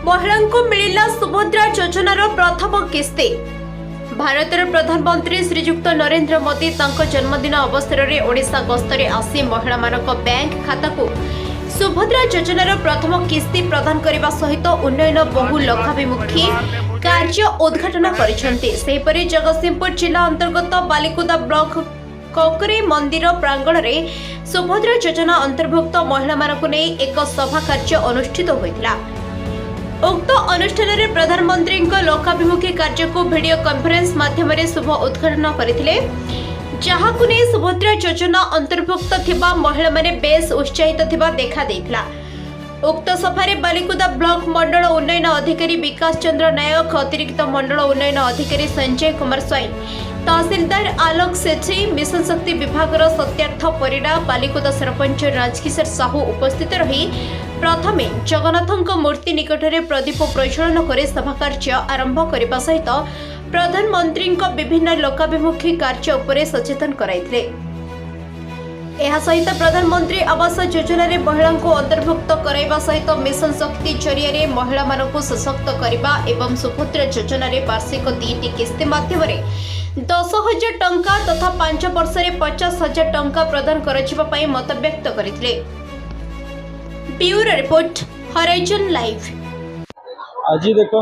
महिला को मिलिला सुभद्रा योजनार प्रथम किस्ती। भारतर प्रधानमंत्री श्रीजुक्त नरेंद्र मोदी तांको जन्मदिन अवसर में ओडिशा गस्तरे आसी महिला मानक बैंक खाता को सुभद्रा योजनार प्रथम किस्ती प्रदान करने सहित उन्नयन बहु लक्षाभिमुखी कार्य उद्घाटन करिसेंती। सेहिपरि जगतसिंहपुर जिला अंतर्गत बालिकुदा ब्लॉक कौकरे मंदिर प्रांगण में सुभद्रा योजना अंतर्भुक्त महिला मानक नहीं एक सभा कार्य अनुष्ठित होइतिला। उक्त अनुष्ठान में प्रधानमंत्री लोकाभिमुखी कार्य को वीडियो कॉन्फ्रेंस माध्यम शुभ उद्घाटन करथिले, जहाकु ने सुभद्रा योजना अंतर्भुक्त थिबा महिला माने बेस उत्साहित थिबा देखा देइथिला। उक्त सभारे बालिकुदा ब्लॉक मंडल उन्नयन अधिकारी विकास चंद्र नायक, अतिरिक्त मंडल उन्नयन अधिकारी संजय कुमार स्वाई, तहसीलदार आलोक सेठी, मिशन शक्ति विभाग सत्यार्थ परिडा, बालिकुदा सरपंच राजकिशोर साहू उपस्थित रही प्रथमे जगन्नाथ मूर्ति निकट में प्रदीप प्रज्वलन कर सभा कार्य आरंभ करने सहित प्रधानमंत्री विभिन्न लोकाभिमुखी कार्य उपरे सचेतन कराइथिले। एहा सहित प्रधानमंत्री आवास योजना रे महिला को अंतर्भुक्त कराइबा सहित मिशन शक्ति जरिया रे महिला मानक सशक्त करबा एवं सुभद्रा योजना रे वार्षिक 2टी किस्ती माध्यम 10,000 टंका तथा 5 वर्ष रे 50,000 टंका प्रदान करजिबा पई मत व्यक्त करथिले। Bureau report, horizon live. आज देखो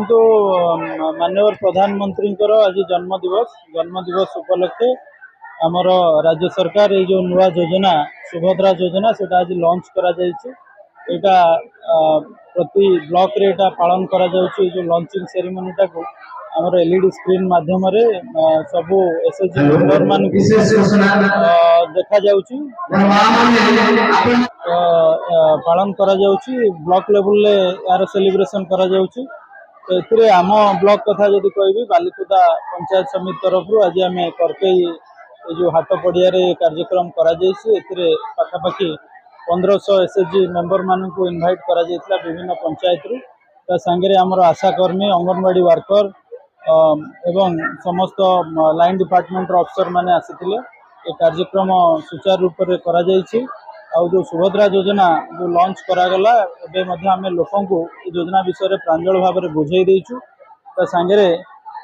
माननीय प्रधानमंत्री आज जन्मदिवस उपलक्षे आमर राज्य सरकार ये जो नुआ योजना सुभद्रा योजना से आज लॉन्च करा एटा प्रति ब्लॉक रे एटा पालन करा जो लॉन्चिंग सेरेमनीटा को आमर एलईडी स्क्रीन माध्यम सबू एसएचजी मेंबर मान देखा जाउची पालन करा जाउची। ब्लॉक लेवल ले यार सेलिब्रेशन करा जाउची। तो एथिरे आम ब्लॉक कथा जदि कहबी बालिकुदा पंचायत समिति तरफ आज आम करकई जो हाट पड़िया कार्यक्रम करा एथिरे पाखापाखि 1500 एसएचजी मेंबर मान को इनवाइट करा जायतिला विभिन्न पंचायत रु। ता संगे आमर आशाकर्मी, अंगनवाड़ी वर्कर एवं समस्त लाइन डिपार्टमेंट अफसर माने आसीथिले। ए कार्यक्रम सुचारू रूप से करा जायछि। आउ जो सुभद्रा योजना जो लॉन्च करागला एबे मध्य आमे लोकन को योजना विषय रे प्रांजल भाव में बुझाई देइछु। ता संगे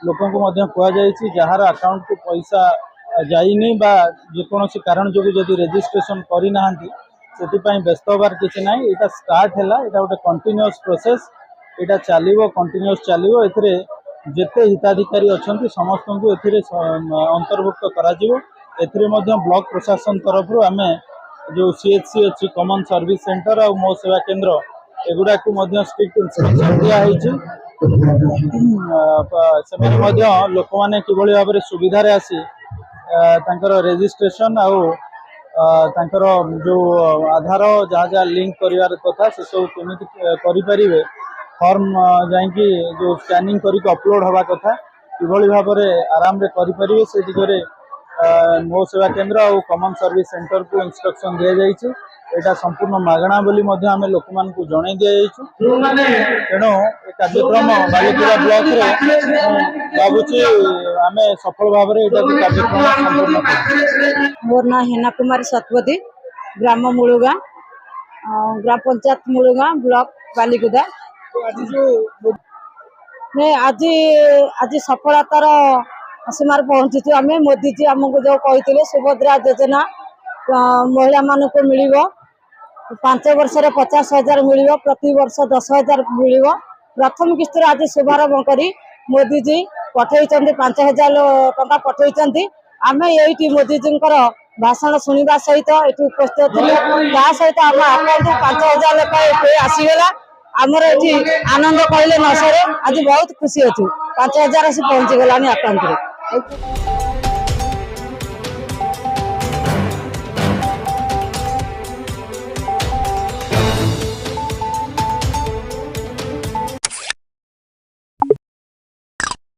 लोकन को मध्य कहा जायछि जहार अकाउंट को पैसा जाइनी बा जेकोसी कारण जो जदि रजिस्ट्रेशन करि नाहंती सेतिपई व्यस्त होबार किछि नाही। एटा स्टार्ट हैला, एटा गोटे कंटिन्यूअस प्रोसेस, एटा चलिवो कंटिन्यूअस चलिवो। एथिरे जेते हिताधिकारी अछंती समस्त को एथिरे अंतर्भुक्त करा जिवो। एथिरे मध्य ब्लॉक प्रशासन तरफ आमे जो सीएचसी अच्छी कॉमन सर्विस सेंटर और मो सेवा केंद्र एगुड़ा को मध्य स्ट्रिक्ट इंस्ट्रक्शन दिया है। लोक मैंने किभली भाव में सुविधा रे आसी तांकर रजिस्ट्रेशन तांकर जो आधार जहाँ जहाँ लिंक करिवार कथा से सब केमिति करि परिबे, फॉर्म जाइकी जो स्कैनिंग करिक अपलोड हवा कथा किभली भाव में आराम रे करि परिबे से दिगरे मो सेवा केंद्र और कॉमन सर्विस सेंटर को इंस्ट्रक्शन दिया जाइए। एटा संपूर्ण मागणा बोली आम लोक मान को जणाई दिया। तेणु कार्यक्रम बालिकुदा ब्लॉक रे भावुची आम सफल भाव में कार्यक्रम संपूर्ण। मोर ना हेना कुमारी सतपथी, ग्राम मुलुगा, ग्राम पंचायत मुलुगा, ब्लॉक बालिकुदा। आज सफलतार सीमार पहुंची आम। मोदी जी आमको जो कहते सुभद्रा योजना महिला मान को मिल 5 वर्ष 50,000 मिल, प्रति वर्ष 10,000 मिल। प्रथम किस्त आज शुभारंभ कर मोदी जी पठे 5,000 टंका पठे। आम ये मोदी जी भाषण शुणा सहित ये उपस्थित थे। सहित आम अकाउंट 5,000 लेखाएं आसीगला। आमर ये आनंद कहले न सरे। आज बहुत खुशी अच्छी 5,000 आसी पहुंची गलानी अकाउंट रे।